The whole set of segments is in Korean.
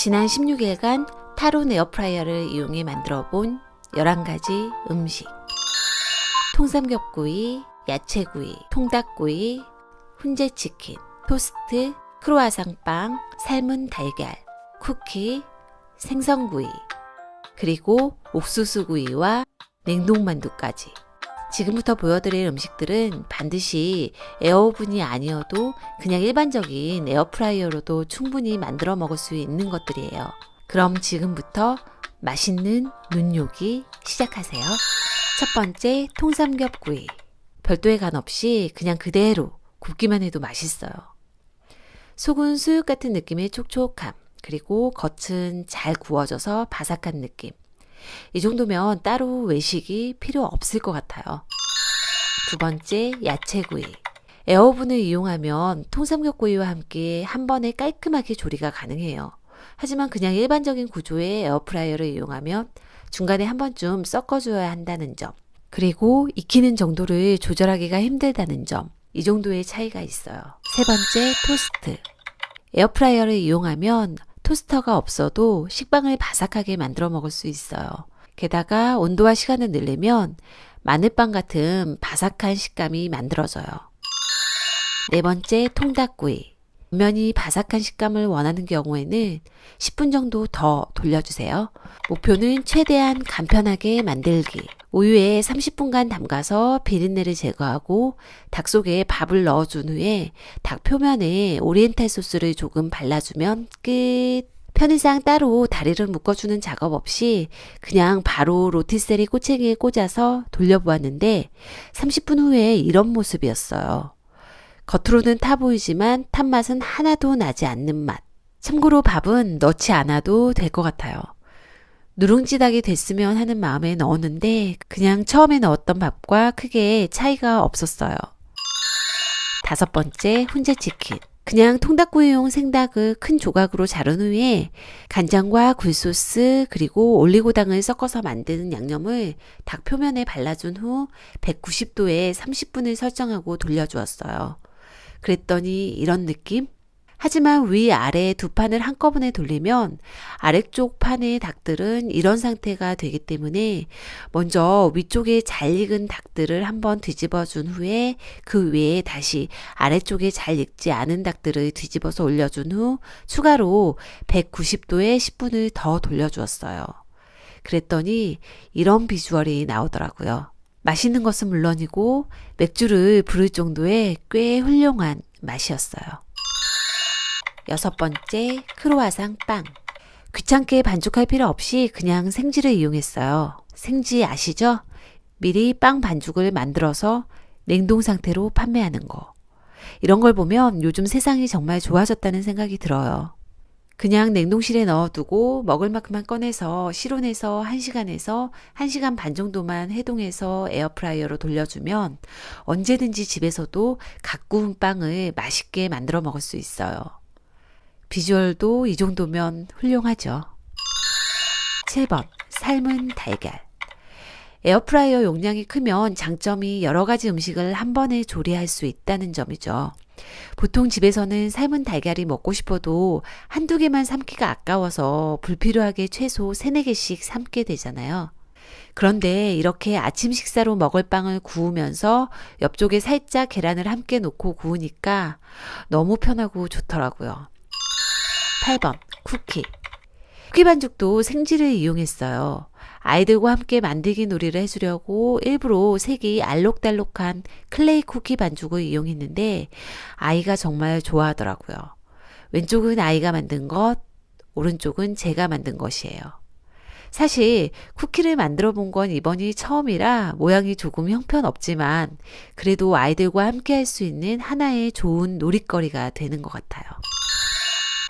지난 16일간 타론 에어프라이어를 이용해 만들어 본 11가지 음식. 통삼겹구이, 야채구이, 통닭구이, 훈제치킨, 토스트, 크로아상빵, 삶은 달걀, 쿠키, 생선구이, 그리고 옥수수구이와 냉동만두까지. 지금부터 보여드릴 음식들은 반드시 에어오븐이 아니어도 그냥 일반적인 에어프라이어로도 충분히 만들어 먹을 수 있는 것들이에요. 그럼 지금부터 맛있는 눈요기 시작하세요. 첫 번째, 통삼겹구이. 별도의 간 없이 그냥 그대로 굽기만 해도 맛있어요. 속은 수육 같은 느낌의 촉촉함, 그리고 겉은 잘 구워져서 바삭한 느낌. 이 정도면 따로 외식이 필요 없을 것 같아요. 두 번째, 야채구이. 에어오븐을 이용하면 통삼겹구이와 함께 한 번에 깔끔하게 조리가 가능해요. 하지만 그냥 일반적인 구조의 에어프라이어를 이용하면 중간에 한 번쯤 섞어줘야 한다는 점, 그리고 익히는 정도를 조절하기가 힘들다는 점, 이 정도의 차이가 있어요. 세 번째, 토스트. 에어프라이어를 이용하면 토스터가 없어도 식빵을 바삭하게 만들어 먹을 수 있어요. 게다가 온도와 시간을 늘리면 마늘빵 같은 바삭한 식감이 만들어져요. 네 번째, 통닭구이. 면이 바삭한 식감을 원하는 경우에는 10분 정도 더 돌려주세요. 목표는 최대한 간편하게 만들기. 우유에 30분간 담가서 비린내를 제거하고 닭 속에 밥을 넣어준 후에 닭 표면에 오리엔탈 소스를 조금 발라주면 끝. 편의상 따로 다리를 묶어주는 작업 없이 그냥 바로 로티세리 꼬챙이에 꽂아서 돌려보았는데 30분 후에 이런 모습이었어요. 겉으로는 타 보이지만 탄 맛은 하나도 나지 않는 맛. 참고로 밥은 넣지 않아도 될 것 같아요. 누룽지 닭이 됐으면 하는 마음에 넣었는데 그냥 처음에 넣었던 밥과 크게 차이가 없었어요. 다섯 번째, 훈제치킨. 그냥 통닭구이용 생닭을 큰 조각으로 자른 후에 간장과 굴소스 그리고 올리고당을 섞어서 만드는 양념을 닭 표면에 발라준 후 190도에 30분을 설정하고 돌려주었어요. 그랬더니 이런 느낌? 하지만 위아래 두 판을 한꺼번에 돌리면 아래쪽 판의 닭들은 이런 상태가 되기 때문에 먼저 위쪽에 잘 익은 닭들을 한번 뒤집어 준 후에 그 위에 다시 아래쪽에 잘 익지 않은 닭들을 뒤집어서 올려준 후 추가로 190도에 10분을 더 돌려주었어요. 그랬더니 이런 비주얼이 나오더라고요. 맛있는 것은 물론이고 맥주를 부를 정도의 꽤 훌륭한 맛이었어요. 여섯 번째, 크로아상 빵. 귀찮게 반죽할 필요 없이 그냥 생지를 이용했어요. 생지 아시죠? 미리 빵 반죽을 만들어서 냉동 상태로 판매하는 거. 이런 걸 보면 요즘 세상이 정말 좋아졌다는 생각이 들어요. 그냥 냉동실에 넣어두고 먹을 만큼만 꺼내서 실온에서 1시간에서 1시간 반 정도만 해동해서 에어프라이어로 돌려주면 언제든지 집에서도 갓 구운 빵을 맛있게 만들어 먹을 수 있어요. 비주얼도 이 정도면 훌륭하죠. 7번, 삶은 달걀. 에어프라이어 용량이 크면 장점이 여러 가지 음식을 한 번에 조리할 수 있다는 점이죠. 보통 집에서는 삶은 달걀이 먹고 싶어도 한두 개만 삶기가 아까워서 불필요하게 최소 3, 4개씩 삶게 되잖아요. 그런데 이렇게 아침 식사로 먹을 빵을 구우면서 옆쪽에 살짝 계란을 함께 놓고 구우니까 너무 편하고 좋더라고요. 8번, 쿠키. 쿠키 반죽도 생지를 이용했어요. 아이들과 함께 만들기 놀이를 해주려고 일부러 색이 알록달록한 클레이 쿠키 반죽을 이용했는데 아이가 정말 좋아하더라고요. 왼쪽은 아이가 만든 것, 오른쪽은 제가 만든 것이에요. 사실 쿠키를 만들어 본 건 이번이 처음이라 모양이 조금 형편없지만 그래도 아이들과 함께 할 수 있는 하나의 좋은 놀이거리가 되는 것 같아요.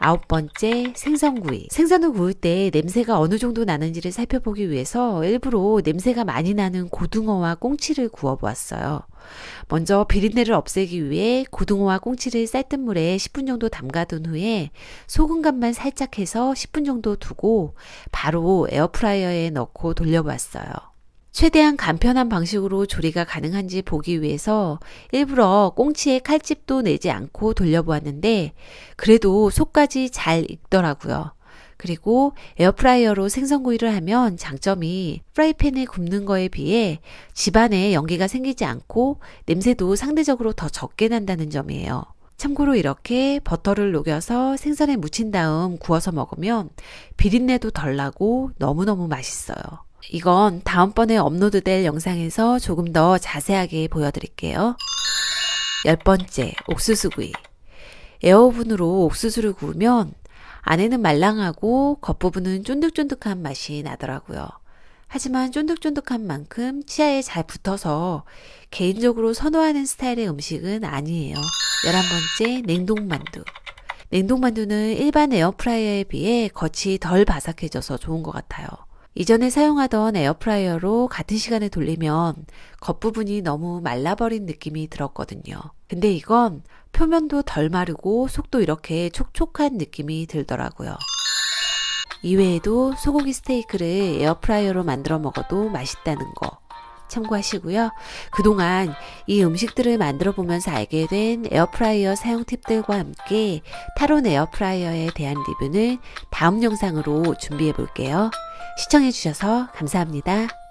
9번째, 생선구이. 생선을 구울 때 냄새가 어느 정도 나는지를 살펴보기 위해서 일부러 냄새가 많이 나는 고등어와 꽁치를 구워보았어요. 먼저 비린내를 없애기 위해 고등어와 꽁치를 쌀뜨물에 10분 정도 담가둔 후에 소금 간만 살짝 해서 10분 정도 두고 바로 에어프라이어에 넣고 돌려보았어요. 최대한 간편한 방식으로 조리가 가능한지 보기 위해서 일부러 꽁치에 칼집도 내지 않고 돌려보았는데 그래도 속까지 잘 익더라고요. 그리고 에어프라이어로 생선구이를 하면 장점이 프라이팬에 굽는 거에 비해 집안에 연기가 생기지 않고 냄새도 상대적으로 더 적게 난다는 점이에요. 참고로 이렇게 버터를 녹여서 생선에 묻힌 다음 구워서 먹으면 비린내도 덜 나고 너무너무 맛있어요. 이건 다음번에 업로드될 영상에서 조금 더 자세하게 보여드릴게요. 10번째, 옥수수구이. 에어오븐으로 옥수수를 구우면 안에는 말랑하고 겉부분은 쫀득쫀득한 맛이 나더라고요. 하지만 쫀득쫀득한 만큼 치아에 잘 붙어서 개인적으로 선호하는 스타일의 음식은 아니에요. 11번째, 냉동만두. 냉동만두는 일반 에어프라이어에 비해 겉이 덜 바삭해져서 좋은 것 같아요. 이전에 사용하던 에어프라이어로 같은 시간에 돌리면 겉부분이 너무 말라버린 느낌이 들었거든요. 근데 이건 표면도 덜 마르고 속도 이렇게 촉촉한 느낌이 들더라고요. 이외에도 소고기 스테이크를 에어프라이어로 만들어 먹어도 맛있다는 거 참고하시고요. 그동안 이 음식들을 만들어 보면서 알게 된 에어프라이어 사용 팁들과 함께 타론 에어프라이어에 대한 리뷰는 다음 영상으로 준비해 볼게요. 시청해 주셔서 감사합니다.